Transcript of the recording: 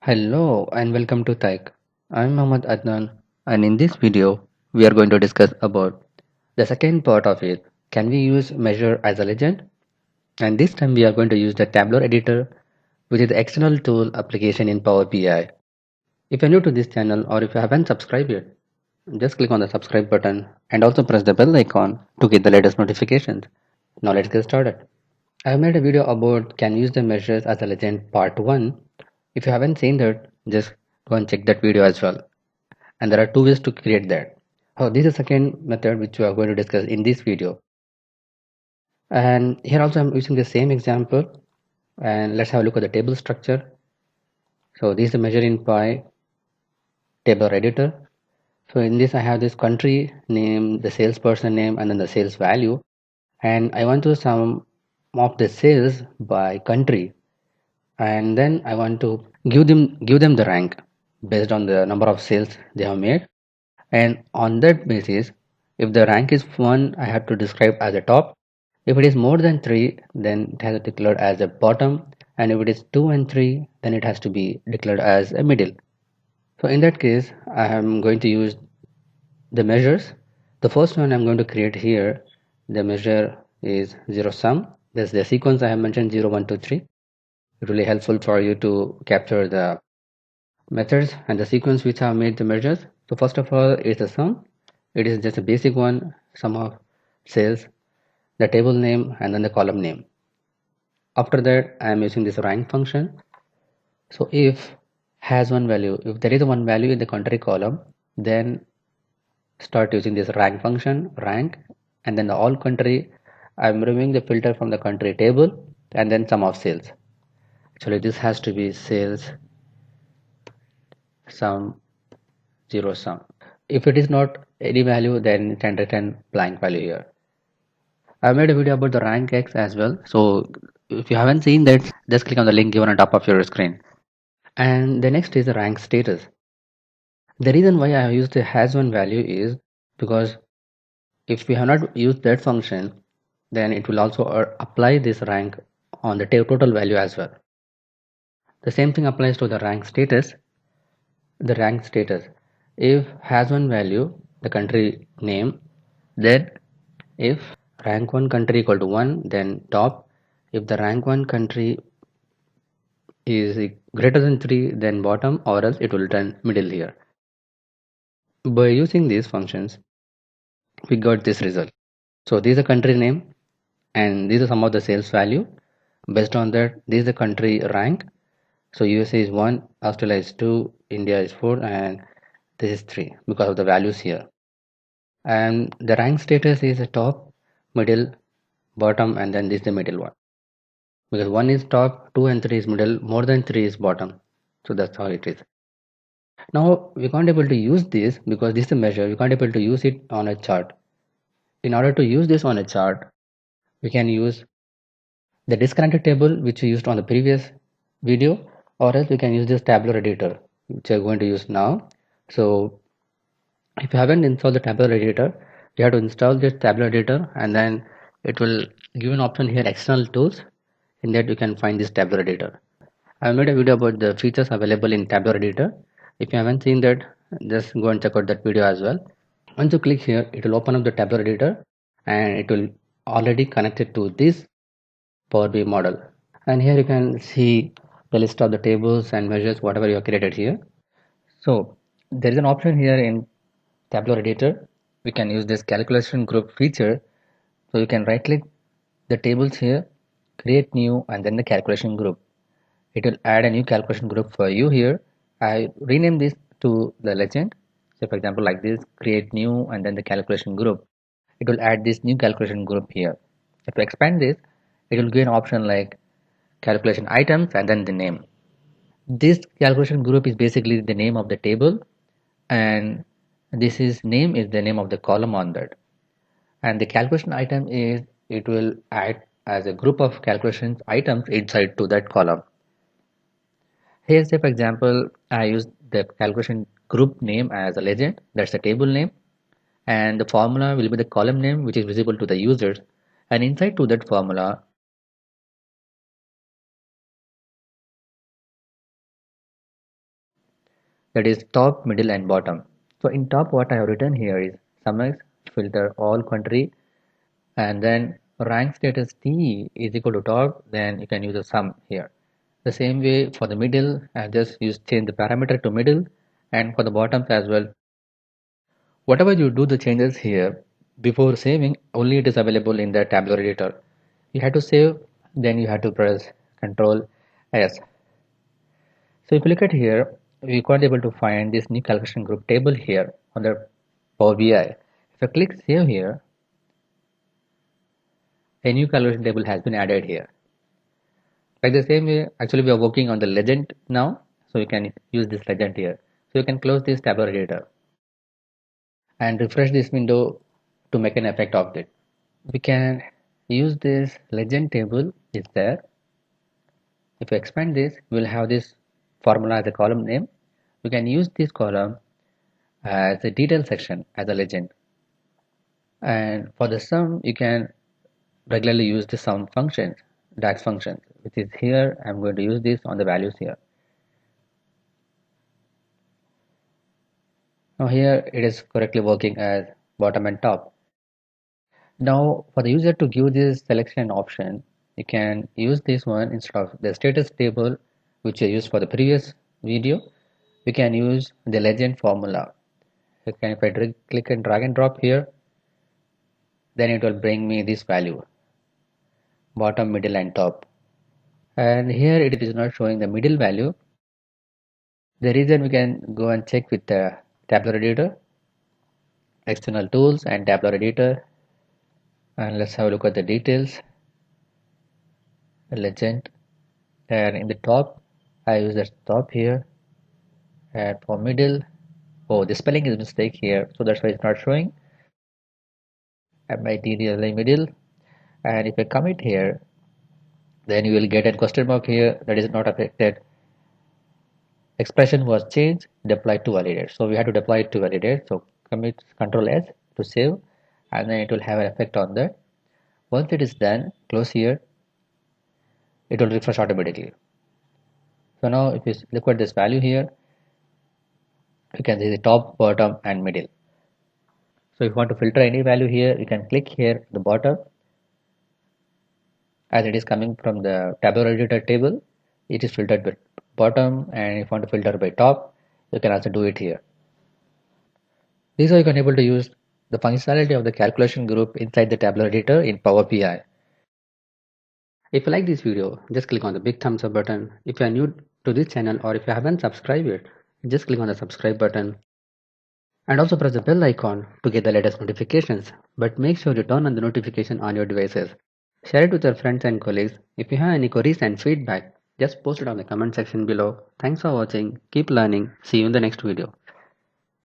Hello and welcome to Tech. I'm Mohammad Adnan, and in this video we are going to discuss about the second part of it. Can we use measure as a legend? And this time we are going to use the Tableau editor, which is the external tool application in Power BI. If you're new to this channel or if you haven't subscribed yet, just click on the subscribe button and also press the bell icon to get the latest notifications. Now let's get started. I have made a video about can use the measures as a legend part 1. If you haven't seen that, just go and check that video as well. And there are two ways to create that. Oh, this is the second method which we are going to discuss in this video. And here also I'm using the same example. And let's have a look at the table structure. So this is the measure in pi table editor. So in this I have this country name, the salesperson name, and then the sales value. And I want to sum of the sales by country, and then I want to give them the rank based on the number of sales they have made. And on that basis, if the rank is 1, I have to describe as a top. If it is more than 3, then it has to be declared as a bottom, and if it is 2 and 3, then it has to be declared as a middle. So in that case, I am going to use the measures. The first one I'm going to create here, the measure is zero sum. That's the sequence I have mentioned, 0 1 2 3. It really helpful for you to capture the methods and the sequence which have made the measures. So first of all is the sum. It is just a basic one, sum of sales, the table name, and then the column name. After that I am using this rank function. So if has one value, if there is one value in the country column, then start using this rank function, rank, and then the all country. I'm removing the filter from the country table, and then sum of sales. Actually this has to be sales sum, zero sum. If it is not any value, then it can return blank value here. I made a video about the rank X as well. So if you haven't seen that, just click on the link given on top of your screen. And the next is the rank status. The reason why I have used the has one value is because if we have not used that function, then it will also apply this rank on the total value as well. The same thing applies to the rank status. The rank status, if has one value, the country name, then if rank 1 country equal to 1, then top. If the rank 1 country is greater than 3, then bottom, or else it will turn middle here. By using these functions, we got this result. So this is the country name, and these are some of the sales value. Based on that, this is the country rank. So USA is 1, Australia is 2, India is 4, and this is 3 because of the values here. And the rank status is a top, middle, bottom, and then this is the middle one, because 1 is top, 2 and 3 is middle, more than 3 is bottom. So that's how it is. Now we can't able to use this because this is a measure. We can't able to use it on a chart. In order to use this on a chart, we can use the disconnected table which we used on the previous video, or else we can use this Tableau editor which we are going to use now. So if you haven't installed the Tableau editor, you have to install this Tableau editor, and then it will give an option here, external tools. In that you can find this Tableau editor. I made a video about the features available in Tableau editor. If you haven't seen that, just go and check out that video as well. Once you click here, it will open up the Tableau editor, and it will already connected to this Power BI model. And here you can see the list of the tables and measures whatever you have created here. So there is an option here in Tableau editor. We can use this calculation group feature. So you can right click the tables here, create new, and then the calculation group. It will add a new calculation group for you here. I rename this to the legend. So for example, like this, create new, and then the calculation group. It will add this new calculation group here. If you expand this, it will give an option like calculation items and then the name. This calculation group is basically the name of the table, and this is name is the name of the column on that. And the calculation item is, it will add as a group of calculations items inside to that column. Here say for example, I use the calculation group name as a legend, that's the table name, and the formula will be the column name which is visible to the users, and inside to that formula that is top, middle and bottom. So in top, what I have written here is SumX filter all country, and then rank status T is equal to top, then you can use a sum here. The same way for the middle, I just change the parameter to middle, and for the bottoms as well. Whatever you do the changes here before saving, only it is available in the tabular editor. You have to save, then you have to press Control S. So if you look at here, we can't able to find this new calculation group table here on the Power BI. If I click save here, a new calculation table has been added here. Like the same way, actually we are working on the legend now, so you can use this legend here. So you can close this tabular editor and refresh this window to make an effect of it. We can use this legend table is there. If we expand this, we'll have this formula as a column name. We can use this column as a detail section as a legend. And for the sum, you can regularly use the sum function, DAX function, which is here. I'm going to use this on the values here. Now here it is correctly working as bottom and top. Now for the user to give this selection option, you can use this one instead of the status table which I used for the previous video. We can use the legend formula. If I click and drag and drop here, then it will bring me this value, bottom, middle and top. And here it is not showing the middle value. The reason, we can go and check with the tabular editor, external tools and tabular editor, and let's have a look at the details, the legend, and in the top I use the top here, and for middle, oh, the spelling is mistake here, so that's why it's not showing. MITDLI middle, and if I commit here, then you will get a question mark here that is not affected. Expression was changed, deployed to validate. So we have to deploy it to validate. So commit Control S to save, and then it will have an effect on that. Once it is done, close here. It will refresh automatically. So now if you look at this value here, you can see the top, bottom and middle. So if you want to filter any value here, you can click here the bottom, as it is coming from the tabular editor table. It is filtered by bottom, and if you want to filter by top, you can also do it here. This is how you can able to use the functionality of the calculation group inside the tabular editor in Power BI. If you like this video, just click on the big thumbs up button. If you are new to this channel or if you haven't subscribed yet, just click on the subscribe button. And also press the bell icon to get the latest notifications. But make sure you turn on the notification on your devices. Share it with your friends and colleagues. If you have any queries and feedback, just post it on the comment section below. Thanks for watching. Keep learning. See you in the next video.